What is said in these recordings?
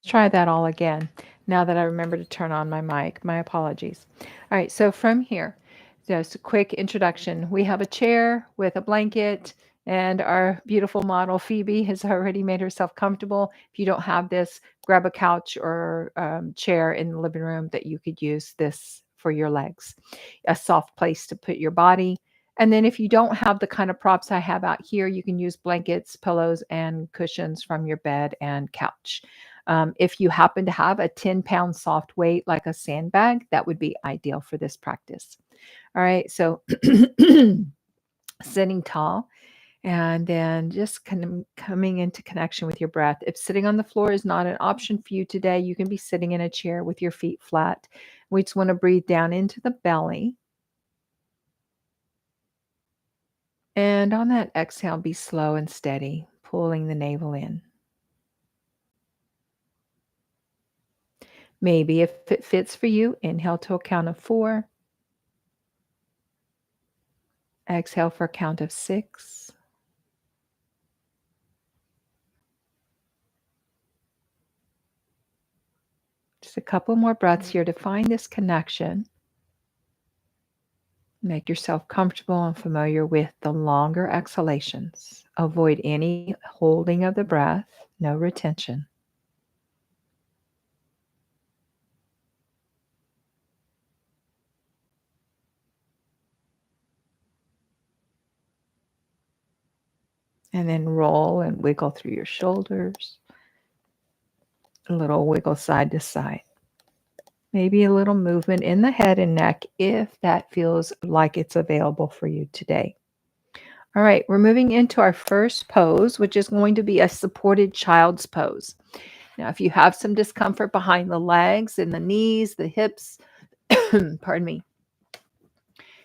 Try that all again. Now that I remember to turn on my mic, my apologies. All right, so from here, just a quick introduction. We have a chair with a blanket, and our beautiful model Phoebe has already made herself comfortable. If you don't have this, grab a couch or chair in the living room that you could use this for your legs, a soft place to put your body. And then, if you don't have the kind of props I have out here, you can use blankets, pillows, and cushions from your bed and couch. If you happen to have a 10-pound soft weight like a sandbag, that would be ideal for this practice. All right, so sitting tall and then just kind of coming into connection with your breath. If sitting on the floor is not an option for you today, you can be sitting in a chair with your feet flat. We just want to breathe down into the belly. And on that exhale, be slow and steady, pulling the navel in. Maybe if it fits for you, inhale to a count of 4. Exhale for a count of 6. Just a couple more breaths here to find this connection. Make yourself comfortable and familiar with the longer exhalations. Avoid any holding of the breath, no retention. And then roll and wiggle through your shoulders. A little wiggle side to side. Maybe a little movement in the head and neck if that feels like it's available for you today. All right, we're moving into our first pose, which is going to be a supported child's pose. Now, if you have some discomfort behind the legs and the knees, the hips, pardon me,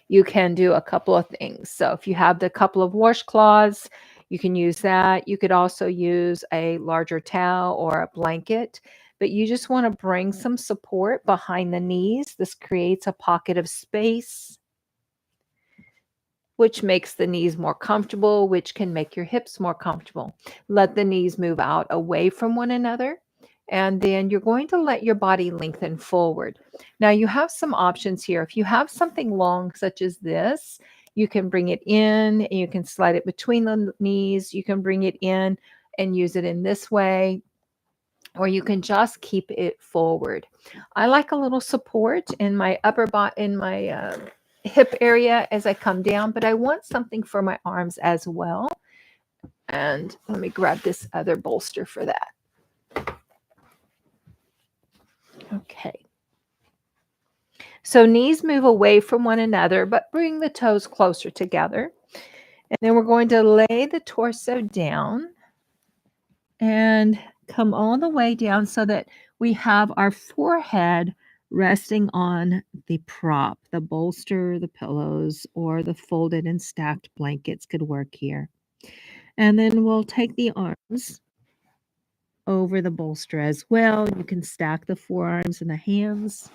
you can do a couple of things. So, if you have the couple of washcloths, you can use that. You could also use a larger towel or a blanket, but you just want to bring some support behind the knees. This creates a pocket of space, which makes the knees more comfortable, which can make your hips more comfortable. Let the knees move out away from one another. And then you're going to let your body lengthen forward. Now, you have some options here. If you have something long, such as this, you can bring it in and you can slide it between the knees. You can bring it in and use it in this way, or you can just keep it forward. I like a little support in my upper body, in my hip area as I come down, but I want something for my arms as well. And let me grab this other bolster for that. Okay. So knees move away from one another, but bring the toes closer together. And then we're going to lay the torso down and come all the way down so that we have our forehead resting on the prop, the bolster, the pillows, or the folded and stacked blankets could work here. And then we'll take the arms over the bolster as well. You can stack the forearms and the hands.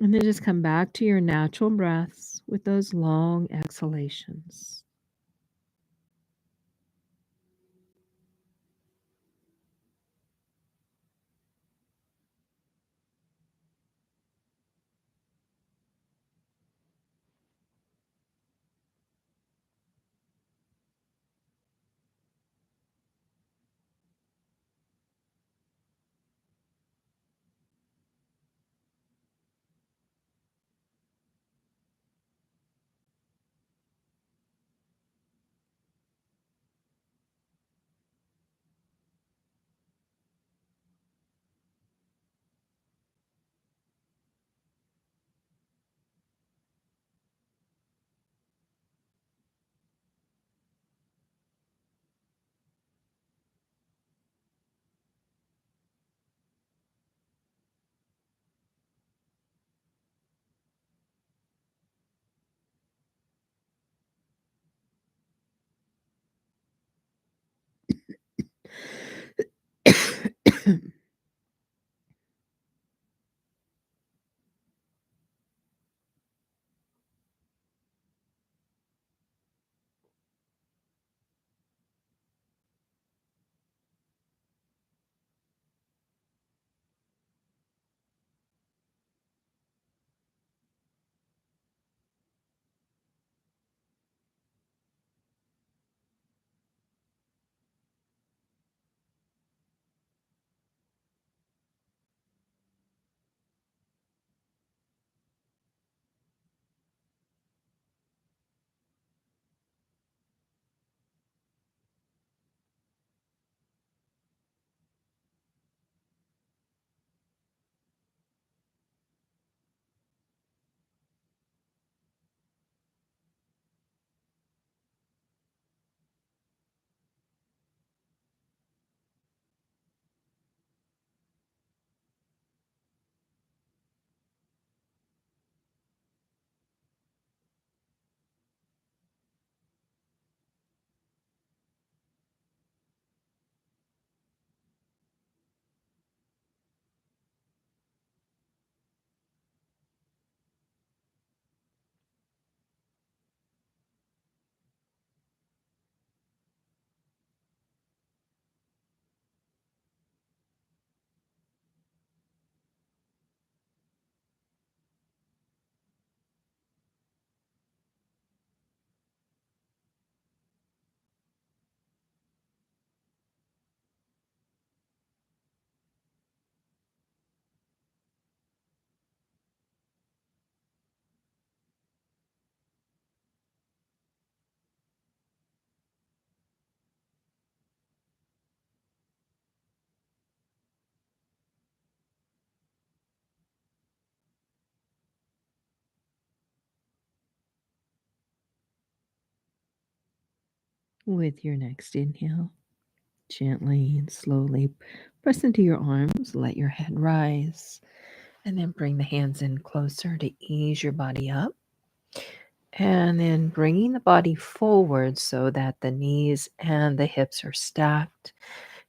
And then just come back to your natural breaths with those long exhalations. With your next inhale, gently and slowly press into your arms, let your head rise, and then bring the hands in closer to ease your body up. And then bringing the body forward so that the knees and the hips are stacked.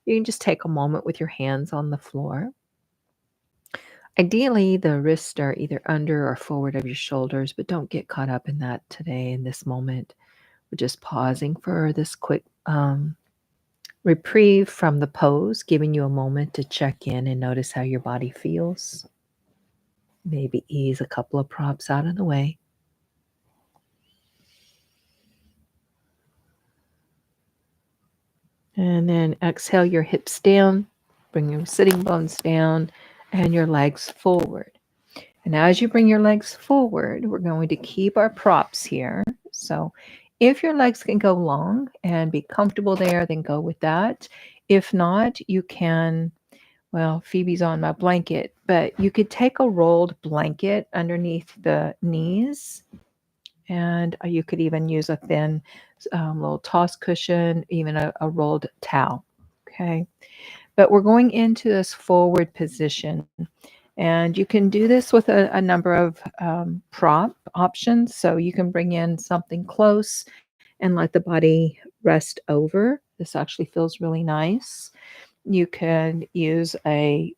You can just take a moment with your hands on the floor. Ideally, the wrists are either under or forward of your shoulders, but don't get caught up in that today in this moment. We're just pausing for this quick reprieve from the pose, giving you a moment to check in and notice how your body feels. Maybe ease a couple of props out of the way. And then exhale your hips down, bring your sitting bones down, and your legs forward. And as you bring your legs forward, we're going to keep our props here. So if your legs can go long and be comfortable there, then go with that. If not, you can, well, Phoebe's on my blanket, but you could take a rolled blanket underneath the knees, and you could even use a thin little toss cushion, even a rolled towel. Okay. But we're going into this forward position. And you can do this with a number of prop options. So you can bring in something close and let the body rest over. This actually feels really nice. You can use a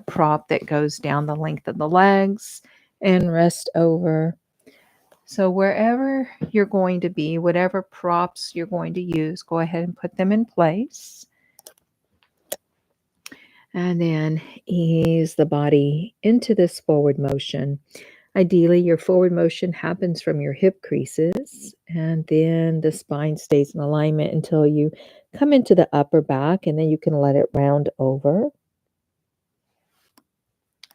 prop that goes down the length of the legs and rest over. So, wherever you're going to be, whatever props you're going to use, go ahead and put them in place. And then ease the body into this forward motion. Ideally, your forward motion happens from your hip creases, and then the spine stays in alignment until you come into the upper back, and then you can let it round over.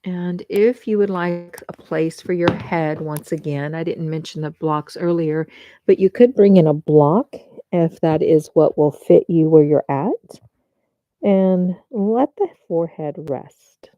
And if you would like a place for your head, once again, I didn't mention the blocks earlier, but you could bring in a block if that is what will fit you where you're at, and let the forehead rest.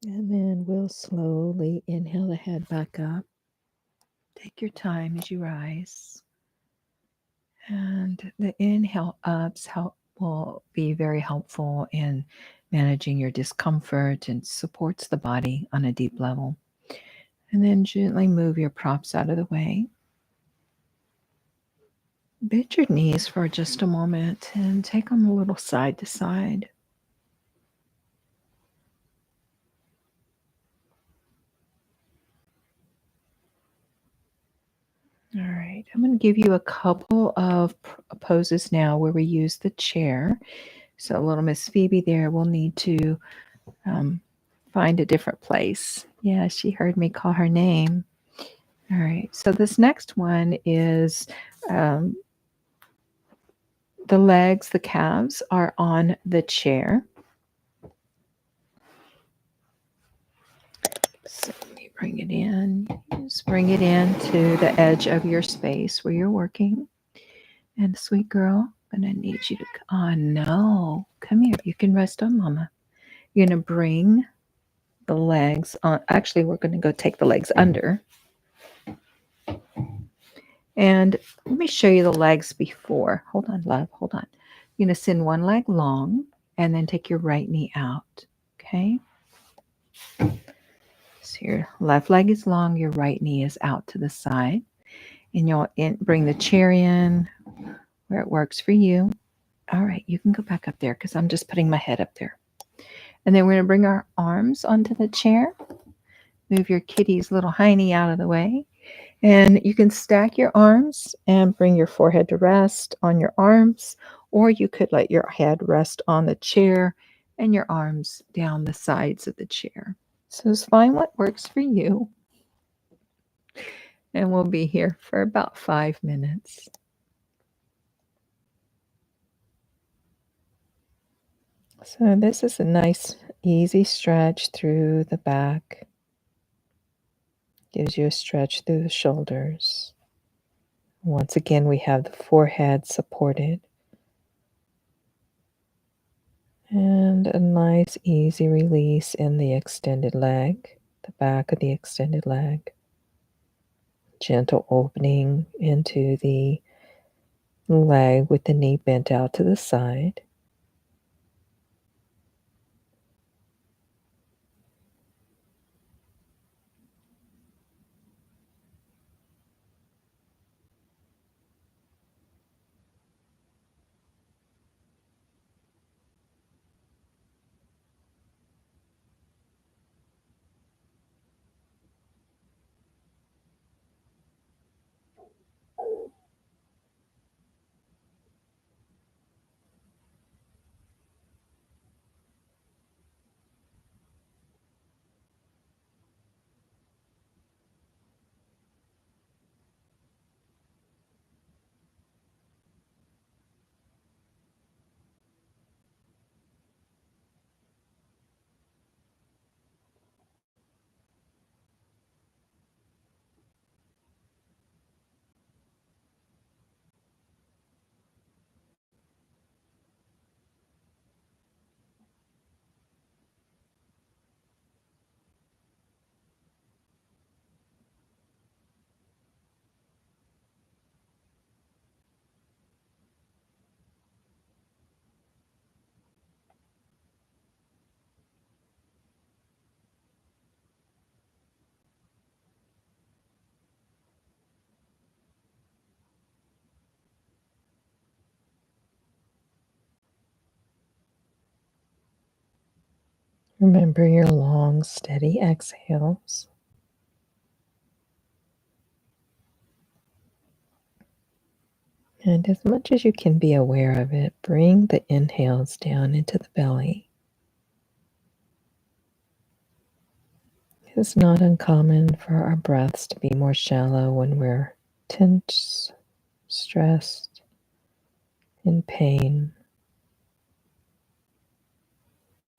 And then we'll slowly inhale the head back up. Take your time as you rise. And the inhale ups will be very helpful in managing your discomfort and supports the body on a deep level. And then gently move your props out of the way. Bend your knees for just a moment and take them a little side to side. All right, I'm going to give you a couple of poses now where we use the chair. So little Miss Phoebe there will need to um, find a different place. Yeah, she heard me call her name. All right, so this next one is um, the legs, the calves are on the chair. So let me bring it in. Just bring it in to the edge of your space where you're working. And sweet girl, I'm going to need you to, oh no, come here. You can rest on mama. You're going to bring the legs on. Actually, we're going to go take the legs under. And let me show you the legs before. Hold on, love. Hold on. You're going to send one leg long and then take your right knee out. Okay. So your left leg is long, your right knee is out to the side. And you'll bring the chair in where it works for you. All right, you can go back up there because I'm just putting my head up there. And then we're going to bring our arms onto the chair. Move your kitty's little hiney out of the way. And you can stack your arms and bring your forehead to rest on your arms, or you could let your head rest on the chair and your arms down the sides of the chair. So just find what works for you. And we'll be here for about 5 minutes. So this is a nice, easy stretch through the back. Gives you a stretch through the shoulders. Once again, we have the forehead supported. And a nice, easy release in the extended leg, the back of the extended leg. Gentle opening into the leg with the knee bent out to the side. Remember your long, steady exhales. And as much as you can be aware of it, bring the inhales down into the belly. It's not uncommon for our breaths to be more shallow when we're tense, stressed, in pain.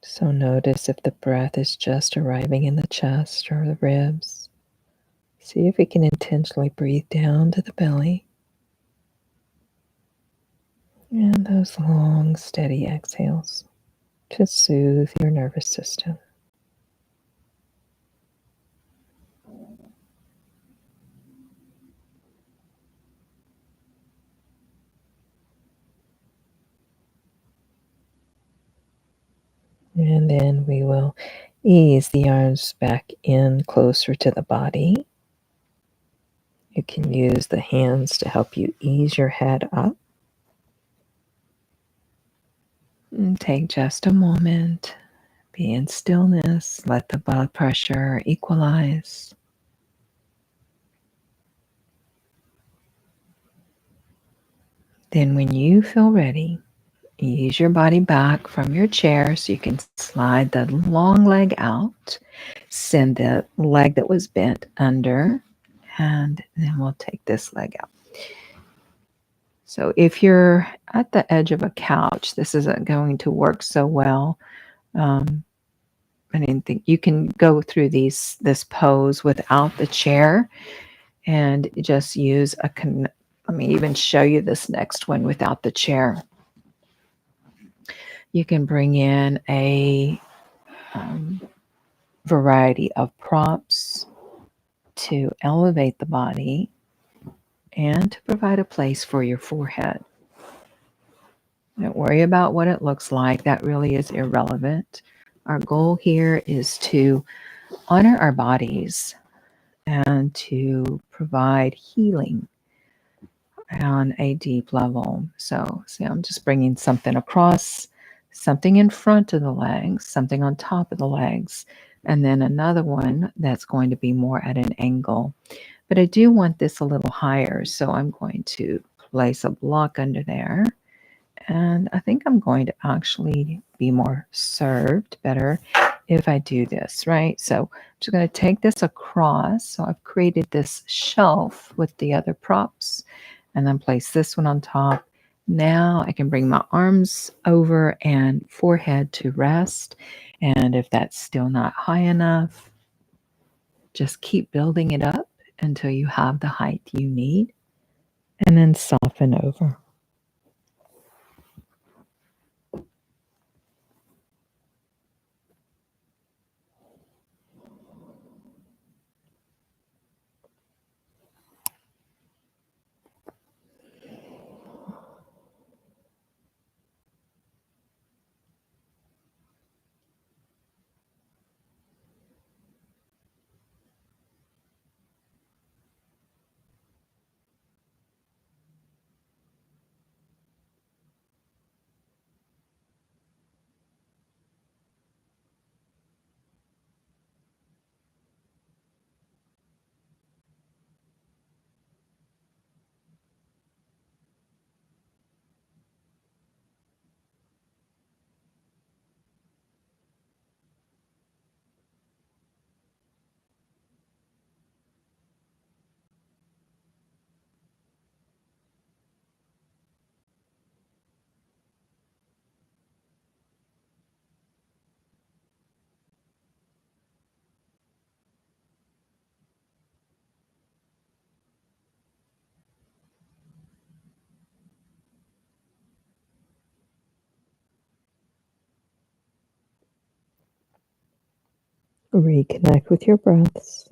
So notice if the breath is just arriving in the chest or the ribs. See if we can intentionally breathe down to the belly. And those long, steady exhales to soothe your nervous system. And then we will ease the arms back in closer to the body. You can use the hands to help you ease your head up. And take just a moment, be in stillness, let the blood pressure equalize. Then, when you feel ready, ease your body back from your chair so you can slide the long leg out, send the leg that was bent under, and then we'll take this leg out. So if you're at the edge of a couch, this isn't going to work so well. I didn't think you can go through this pose without the chair and just use let me even show you this next one without the chair. You can bring in a variety of props to elevate the body and to provide a place for your forehead. Don't worry about what it looks like. That really is irrelevant. Our goal here is to honor our bodies and to provide healing on a deep level. So, see, I'm just bringing something across, something in front of the legs, something on top of the legs, and then another one that's going to be more at an angle. But I do want this a little higher, so I'm going to place a block under there. And I think I'm going to actually be more served better if I do this, right? So I'm just going to take this across. So I've created this shelf with the other props and then place this one on top. Now I can bring my arms over and forehead to rest. And if that's still not high enough, just keep building it up until you have the height you need and then soften over. Reconnect with your breaths.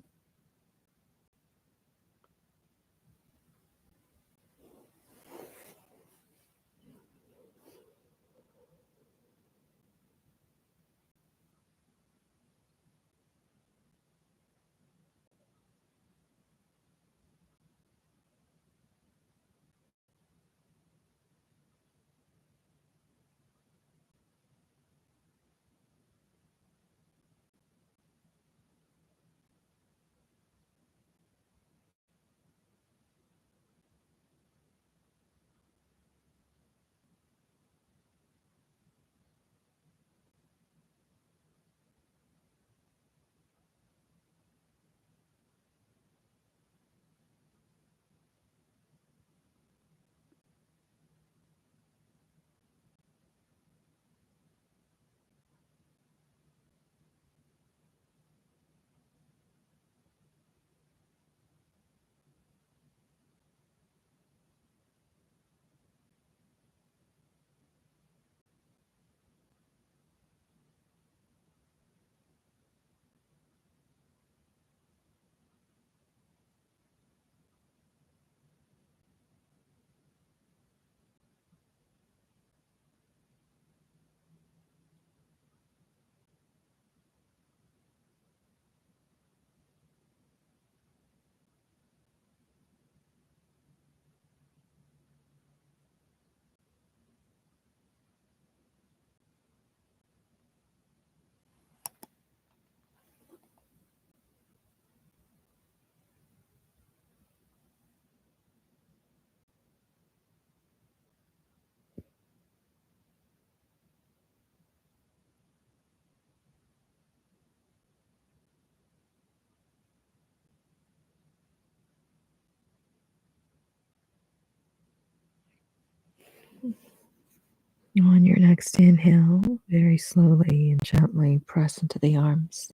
On your next inhale, very slowly and gently press into the arms.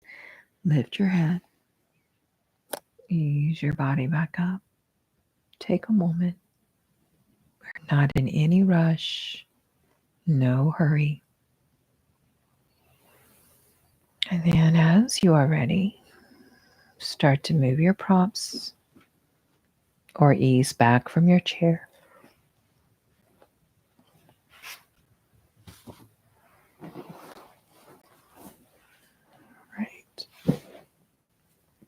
Lift your head. Ease your body back up. Take a moment. We're not in any rush, no hurry. And then, as you are ready, start to move your props or ease back from your chair. Right.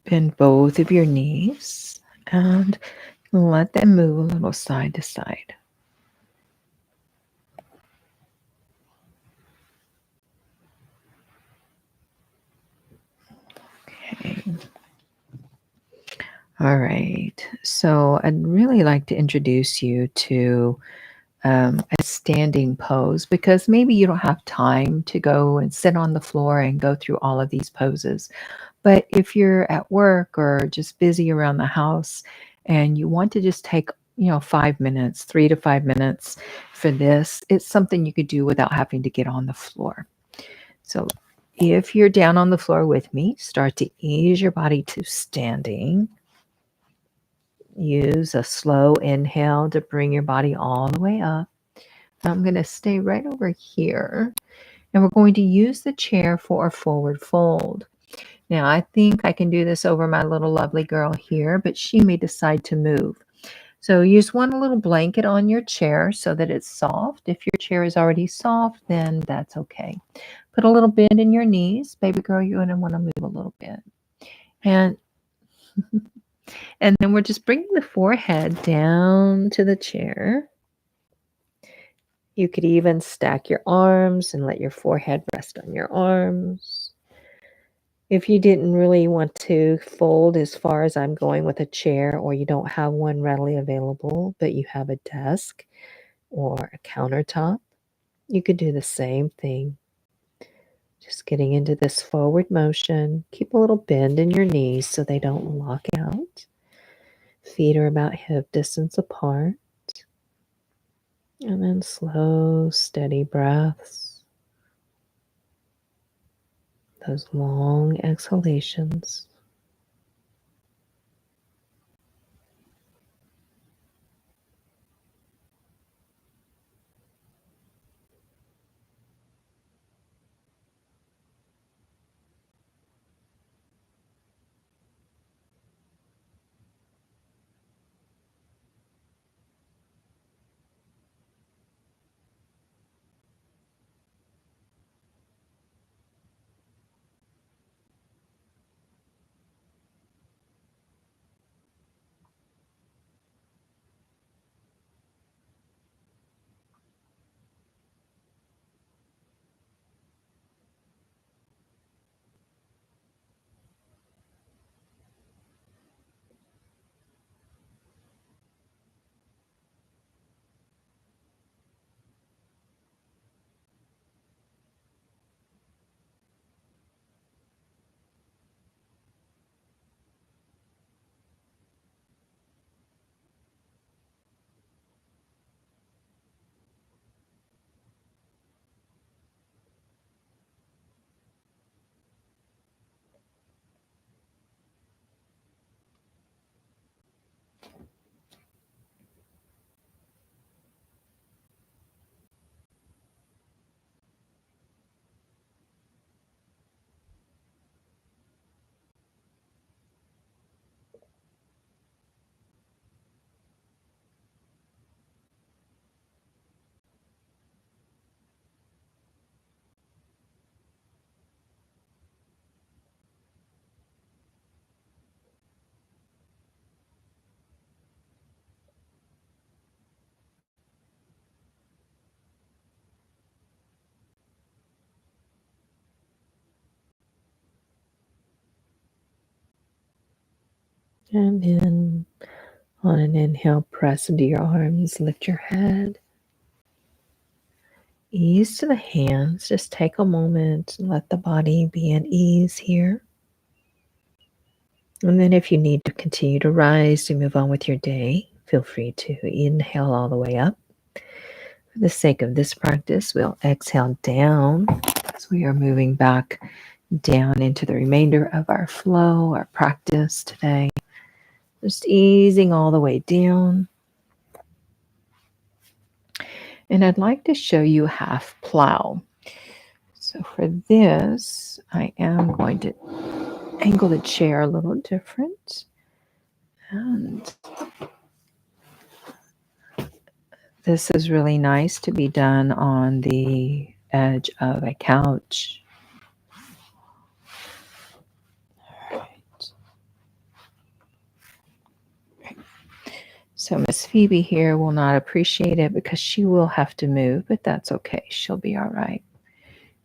Bend both of your knees and let them move a little side to side. Okay. All right. So I'd really like to introduce you to a standing pose because maybe you don't have time to go and sit on the floor and go through all of these poses. But if you're at work or just busy around the house and you want to just take, 5 minutes, 3 to 5 minutes for this, it's something you could do without having to get on the floor. So if you're down on the floor with me, start to ease your body to standing. Use a slow inhale to bring your body all the way up. I'm going to stay right over here and we're going to use the chair for a forward fold. Now, I think I can do this over my little lovely girl here, but she may decide to move. So you just want a little blanket on your chair so that it's soft. If your chair is already soft, then that's okay. Put a little bend in your knees. Baby girl, you're going to want to move a little bit. And and then we're just bringing the forehead down to the chair. You could even stack your arms and let your forehead rest on your arms. If you didn't really want to fold as far as I'm going with a chair, or you don't have one readily available, but you have a desk or a countertop, you could do the same thing. Just getting into this forward motion. Keep a little bend in your knees so they don't lock out. Feet are about hip distance apart. And then slow, steady breaths. Those long exhalations. And then on an inhale, press into your arms, lift your head. Ease to the hands. Just take a moment and let the body be at ease here. And then if you need to continue to rise to move on with your day, feel free to inhale all the way up. For the sake of this practice, we'll exhale down as we are moving back down into the remainder of our flow, our practice today. Just easing all the way down. And I'd like to show you half plow. So for this, I am going to angle the chair a little different. And this is really nice to be done on the edge of a couch. All right. So Miss Phoebe here will not appreciate it because she will have to move, but that's okay. She'll be all right.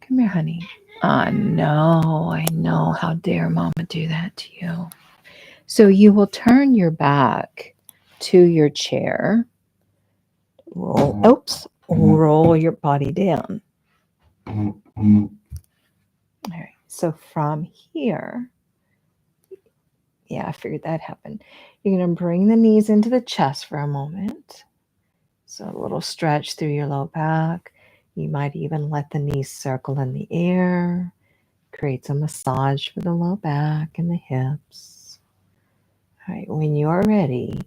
Come here, honey. I know. How dare Mama do that to you? So you will turn your back to your chair. Roll your body down. All right. So from here, yeah, I figured that happened. You're going to bring the knees into the chest for a moment. So a little stretch through your low back. You might even let the knees circle in the air. Creates a massage for the low back and the hips. All right, when you are ready,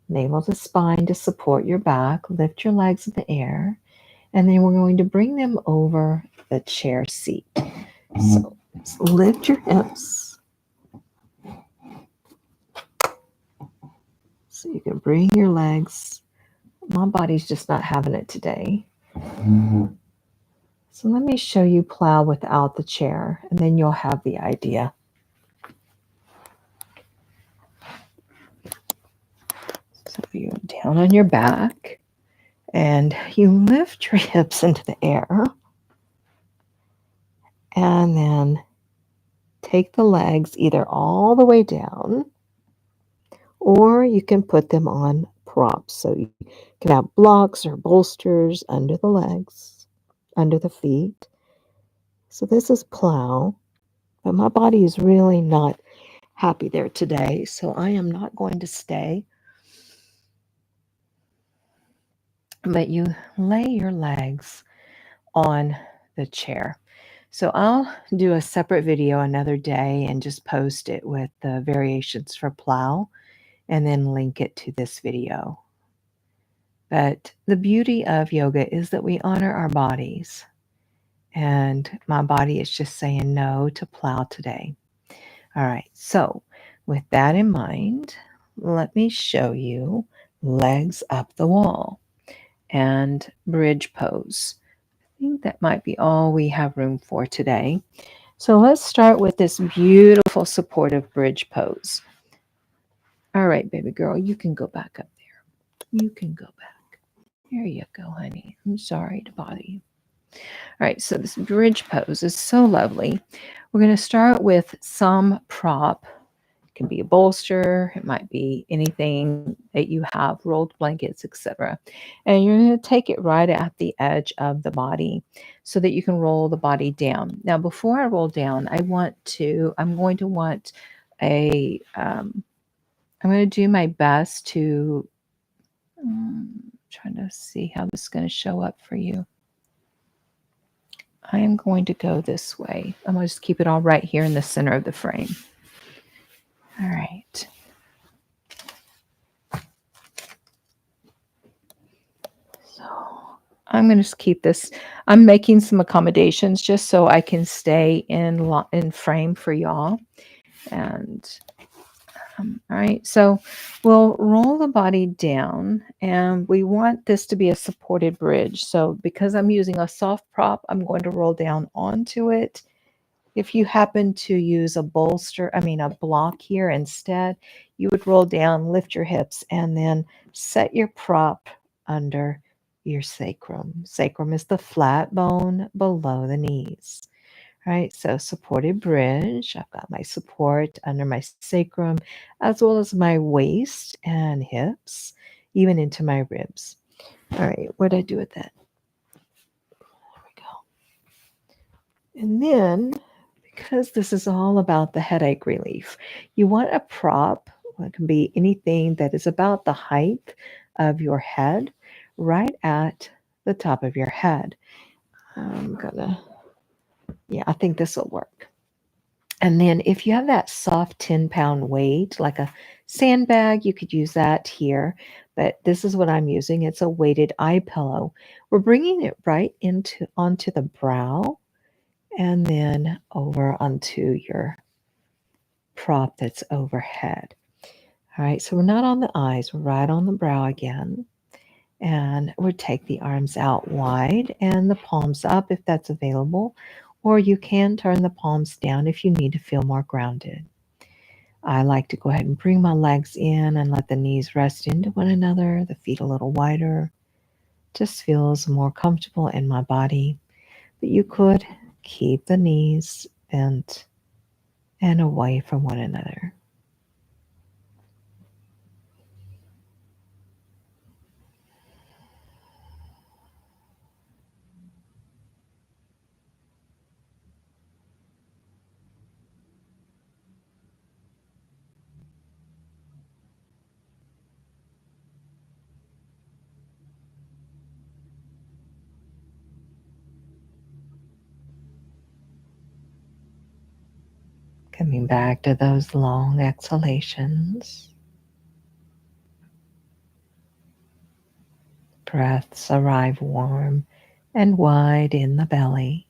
navel to spine to support your back. Lift your legs in the air. And then we're going to bring them over the chair seat. So lift your hips. So you can bring your legs. My body's just not having it today. So let me show you plow without the chair, and then you'll have the idea. So you're down on your back, and you lift your hips into the air, and then take the legs either all the way down, or you can put them on props. So you can have blocks or bolsters under the legs, under the feet. So this is plow, but my body is really not happy there today, so I am not going to stay. But you lay your legs on the chair. So I'll do a separate video another day and just post it with the variations for plow and then link it to this video. But the beauty of yoga is that we honor our bodies. And my body is just saying no to plow today. All right, so with that in mind, let me show you legs up the wall and bridge pose. I think that might be all we have room for today. So let's start with this beautiful supportive bridge pose. All right, baby girl, you can go back up there. You can go back. There you go, honey. I'm sorry to bother you. All right, so this bridge pose is so lovely. We're going to start with some prop. It can be a bolster, it might be anything that you have, rolled blankets, etc. And you're going to take it right at the edge of the body so that you can roll the body down. Now, before I roll down, I'm going to want I'm going to do my best to trying to see how this is going to show up for you. I am going to go this way. I'm going to just keep it all right here in the center of the frame. All right. So I'm going to just keep this. I'm making some accommodations just so I can stay in frame for y'all. And all right, so we'll roll the body down, and we want this to be a supported bridge. So because I'm using a soft prop, I'm going to roll down onto it. If you happen to use a block here instead, you would roll down, lift your hips, and then set your prop under your sacrum. Sacrum is the flat bone below the knees. Right, so supported bridge. I've got my support under my sacrum, as well as my waist and hips, even into my ribs. All right, what did I do with that? There we go. And then, because this is all about the headache relief, you want a prop. Well, it can be anything that is about the height of your head, right at the top of your head. I'm gonna, yeah, I think this will work. And then if you have that soft 10-pound weight, like a sandbag, you could use that here. But this is what I'm using. It's a weighted eye pillow. We're bringing it right into onto the brow and then over onto your prop that's overhead. All right, so we're not on the eyes, we're right on the brow again. And we'll take the arms out wide and the palms up if that's available, or you can turn the palms down if you need to feel more grounded. I like to go ahead and bring my legs in and let the knees rest into one another, the feet a little wider. Just feels more comfortable in my body. But you could keep the knees bent and away from one another. Coming back to those long exhalations. Breaths arrive warm and wide in the belly.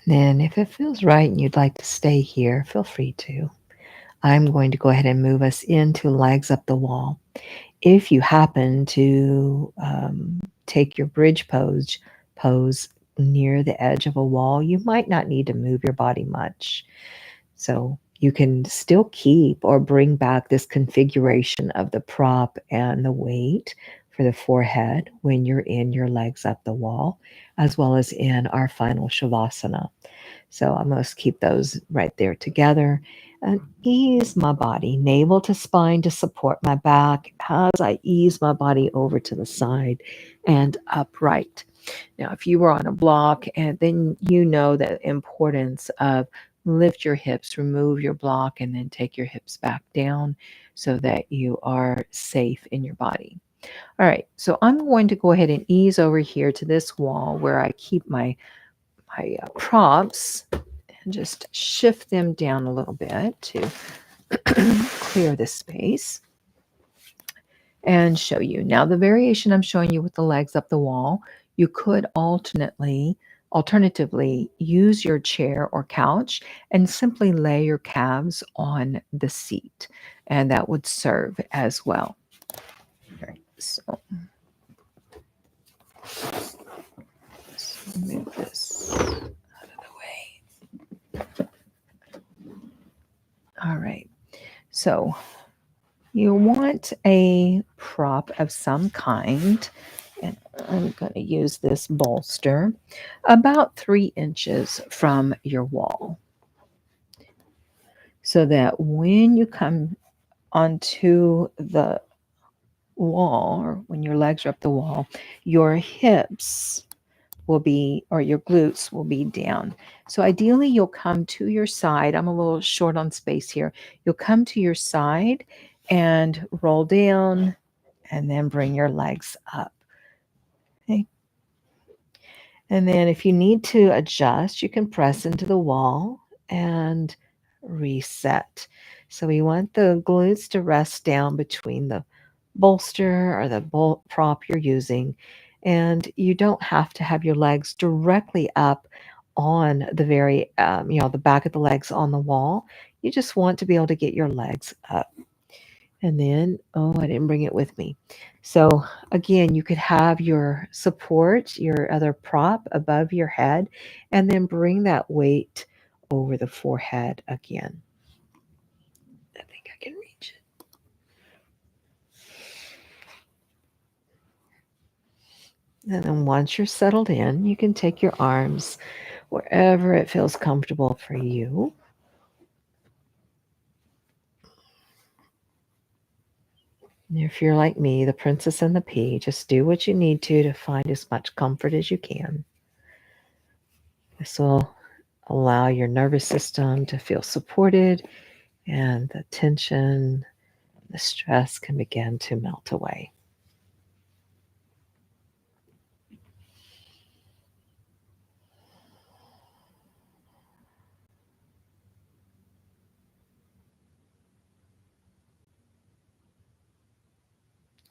And then, if it feels right and you'd like to stay here, feel free to. I'm going to go ahead and move us into legs up the wall. If you happen to take your bridge pose near the edge of a wall, you might not need to move your body much. So you can still keep or bring back this configuration of the prop and the weight for the forehead when you're in your legs up the wall, as well as in our final Shavasana. So I must keep those right there together and ease my body, navel to spine to support my back as I ease my body over to the side and upright. Now, if you were on a block, and then you know the importance of lift your hips, remove your block, and then take your hips back down so that you are safe in your body. All right, so I'm going to go ahead and ease over here to this wall where I keep my props and just shift them down a little bit to clear this space and show you. Now, the variation I'm showing you with the legs up the wall, you could alternatively use your chair or couch and simply lay your calves on the seat, and that would serve as well. All right, so let's move this out of the way. All right, so You want a prop of some kind, and I'm going to use this bolster about 3 inches from your wall so that when you come onto the wall or when your legs are up the wall, your hips will be, or your glutes will be down. So ideally, you'll come to your side. I'm a little short on space here. You'll come to your side and roll down and then bring your legs up. Okay. And then if you need to adjust, you can press into the wall and reset. So we want the glutes to rest down between the bolster or the prop you're using. And you don't have to have your legs directly up on the very, the back of the legs on the wall. You just want to be able to get your legs up. And then, oh, I didn't bring it with me. So again, you could have your support, your other prop above your head, and then bring that weight over the forehead again. I think I can reach it. And then once you're settled in, you can take your arms wherever it feels comfortable for you. And if you're like me, the princess and the pea, just do what you need to find as much comfort as you can. This will allow your nervous system to feel supported, and the tension, the stress can begin to melt away.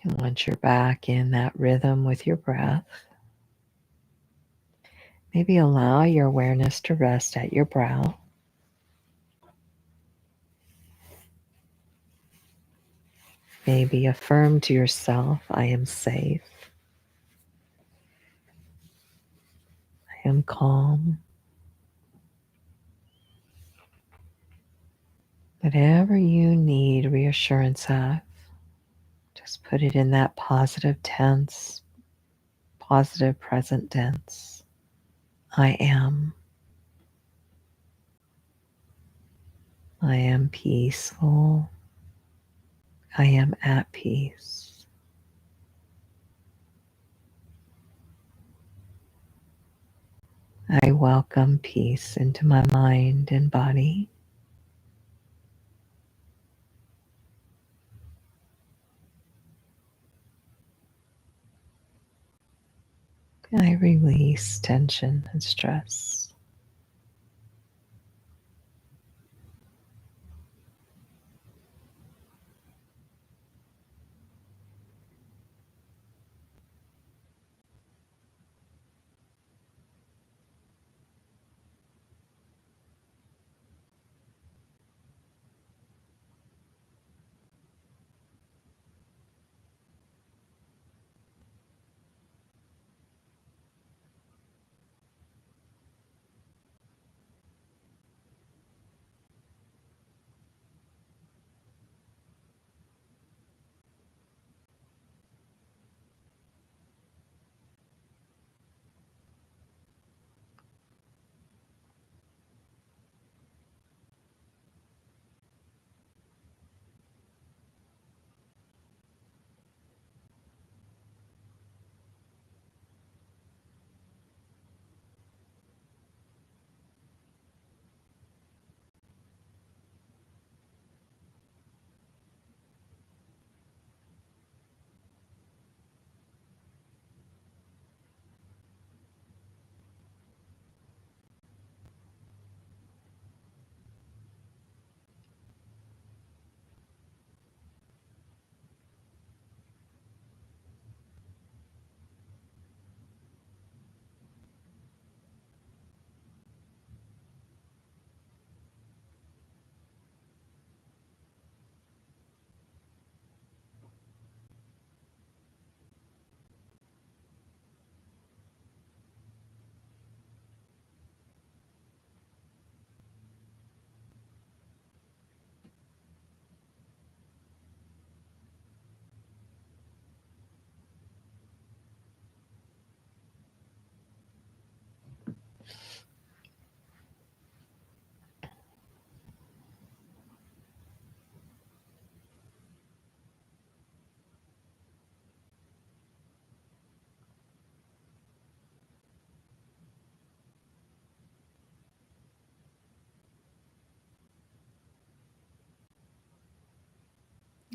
And once you're back in that rhythm with your breath, maybe allow your awareness to rest at your brow. Maybe affirm to yourself, I am safe. I am calm. Whatever you need reassurance of, just put it in that positive tense, positive present tense. I am. I am peaceful. I am at peace. I welcome peace into my mind and body. I release tension and stress.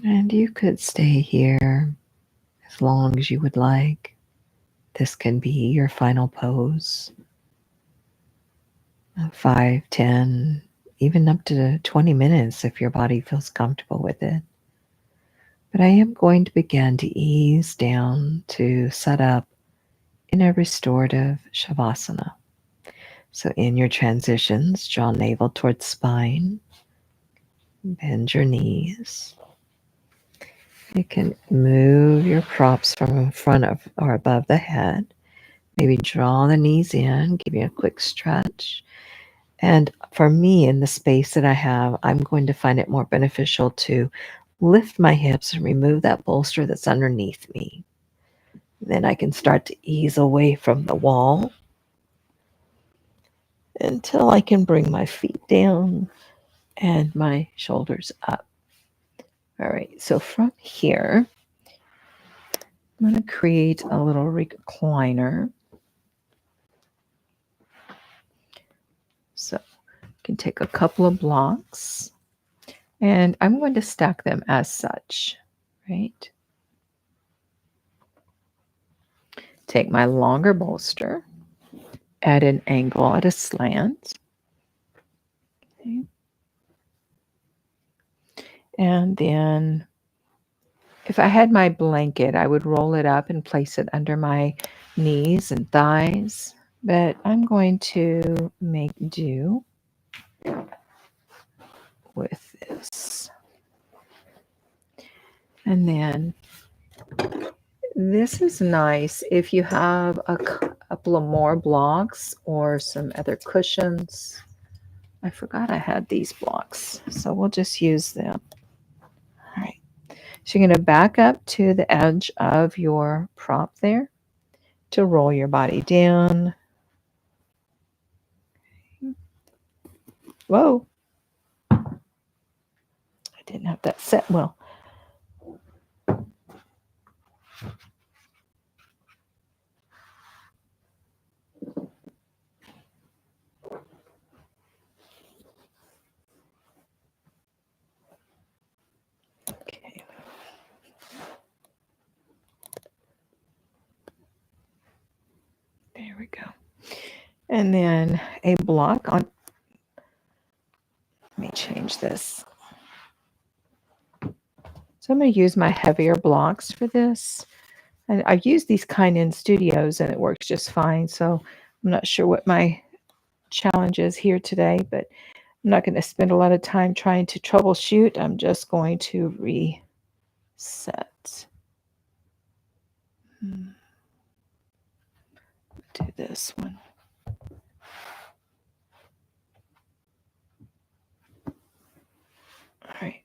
And you could stay here as long as you would like. This can be your final pose. 5, 10, even up to 20 minutes if your body feels comfortable with it. But I am going to begin to ease down to set up in a restorative shavasana. So in your transitions, draw navel towards spine, bend your knees. You can move your props from in front of or above the head. Maybe draw the knees in, give you a quick stretch. And for me, in the space that I have, I'm going to find it more beneficial to lift my hips and remove that bolster that's underneath me. Then I can start to ease away from the wall until I can bring my feet down and my shoulders up. All right, so from here, I'm going to create a little recliner. So you can take a couple of blocks and I'm going to stack them as such, right? Take my longer bolster at an angle, at a slant. Okay. And then if I had my blanket, I would roll it up and place it under my knees and thighs. But I'm going to make do with this. And then this is nice if you have a couple of more blocks or some other cushions. I forgot I had these blocks, so we'll just use them. All right. So you're going to back up to the edge of your prop there to roll your body down. Whoa. I didn't have that set well. Okay. There we go. And then a block on. Let me change this. So I'm going to use my heavier blocks for this. And I've used these kind in studios and it works just fine. So I'm not sure what my challenge is here today, but I'm not going to spend a lot of time trying to troubleshoot. I'm just going to reset. Do this one. All right.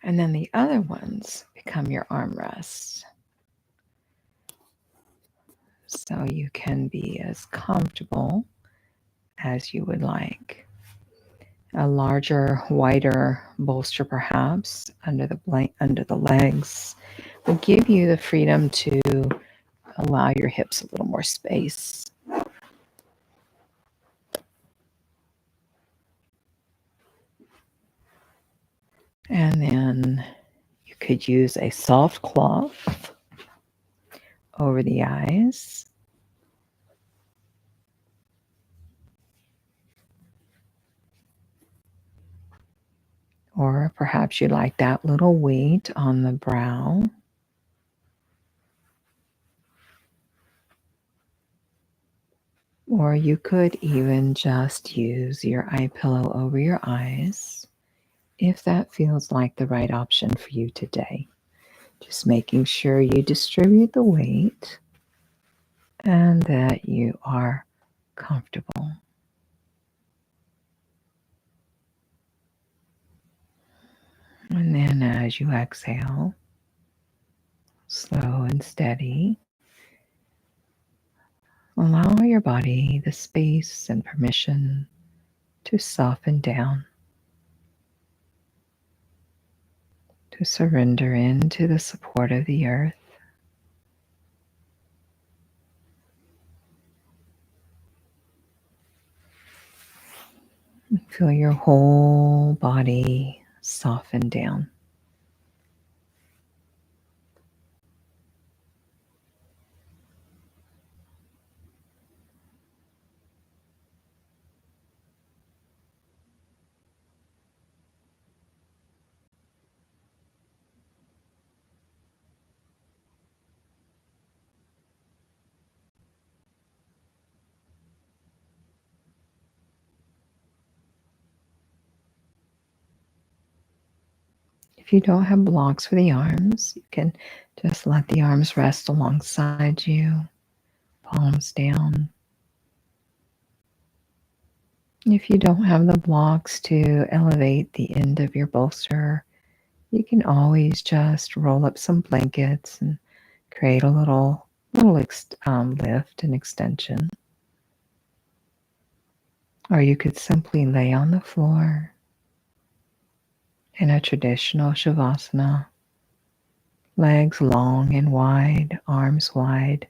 And then the other ones become your armrests. So you can be as comfortable as you would like. A larger, wider bolster perhaps under the legs will give you the freedom to allow your hips a little more space. And then you could use a soft cloth over the eyes. Or perhaps you like that little weight on the brow. Or you could even just use your eye pillow over your eyes if that feels like the right option for you today. Just making sure you distribute the weight and that you are comfortable. And then as you exhale, slow and steady, allow your body the space and permission to soften down. to surrender into the support of the earth. Feel your whole body soften down. If you don't have blocks for the arms, you can just let the arms rest alongside you, palms down. If you don't have the blocks to elevate the end of your bolster, you can always just roll up some blankets and create a little lift and extension. Or you could simply lay on the floor in a traditional shavasana, legs long and wide, arms wide,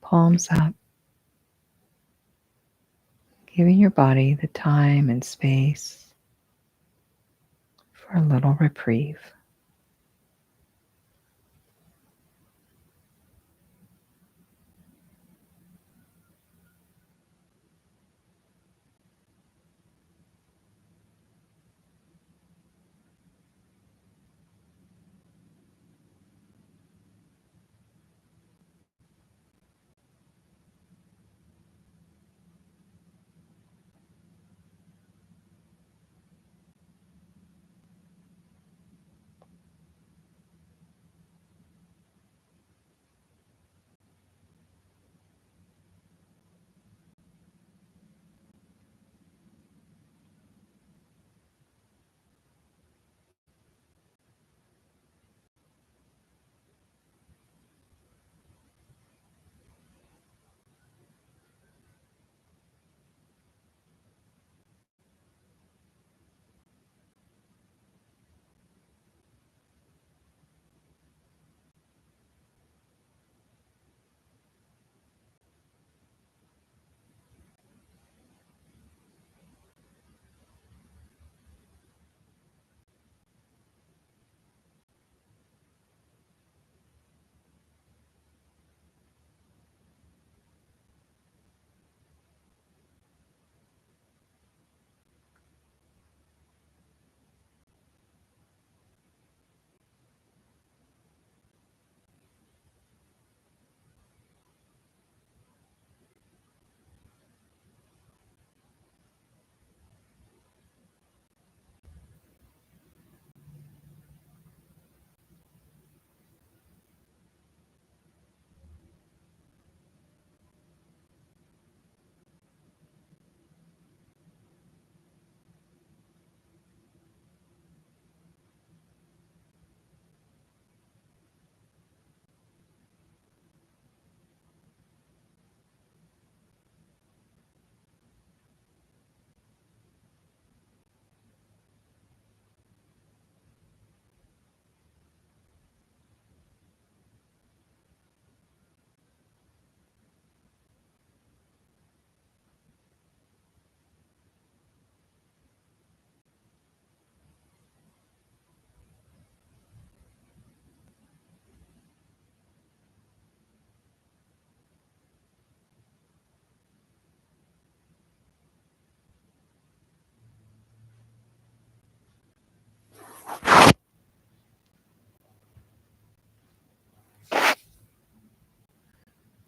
palms up, giving your body the time and space for a little reprieve.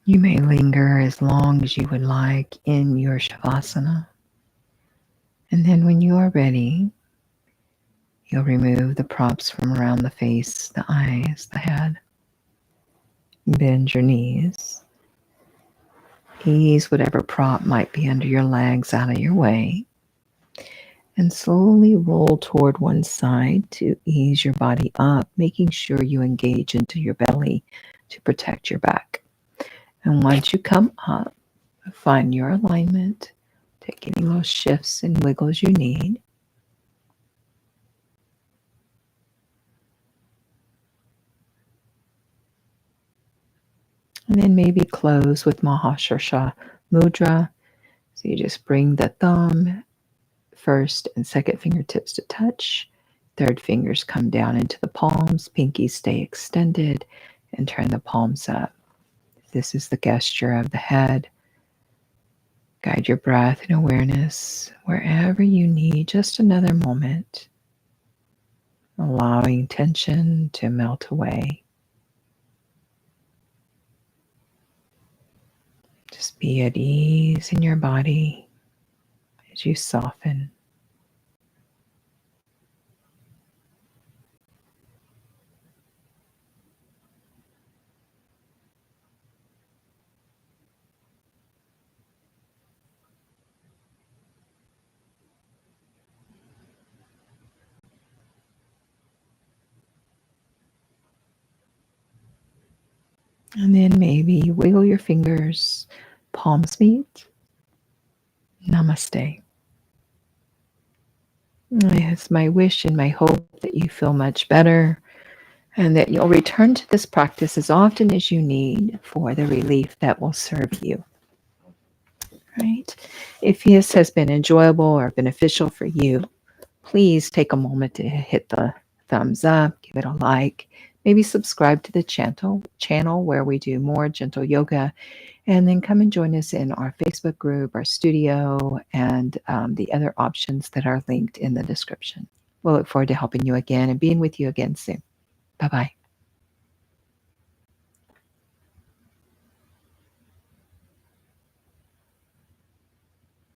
You may linger as long as you would like in your shavasana. And then when you are ready, you'll remove the props from around the face, the eyes, the head. Bend your knees. Ease whatever prop might be under your legs out of your way. And slowly roll toward one side to ease your body up, making sure you engage into your belly to protect your back. And once you come up, find your alignment. Take any little shifts and wiggles you need. And then maybe close with Mahashirsha Mudra. So you just bring the thumb, first and second fingertips to touch. Third fingers come down into the palms. Pinkies stay extended and turn the palms up. This is the gesture of the head. Guide your breath and awareness wherever you need, just another moment, allowing tension to melt away. Just be at ease in your body as you soften. And then maybe wiggle your fingers, palms meet. Namaste. It's my wish and my hope that you feel much better and that you'll return to this practice as often as you need for the relief that will serve you. Right? If this has been enjoyable or beneficial for you, please take a moment to hit the thumbs up, give it a like, maybe subscribe to the channel where we do more gentle yoga, and then come and join us in our Facebook group, our studio, and the other options that are linked in the description. We'll look forward to helping you again and being with you again soon. Bye-bye.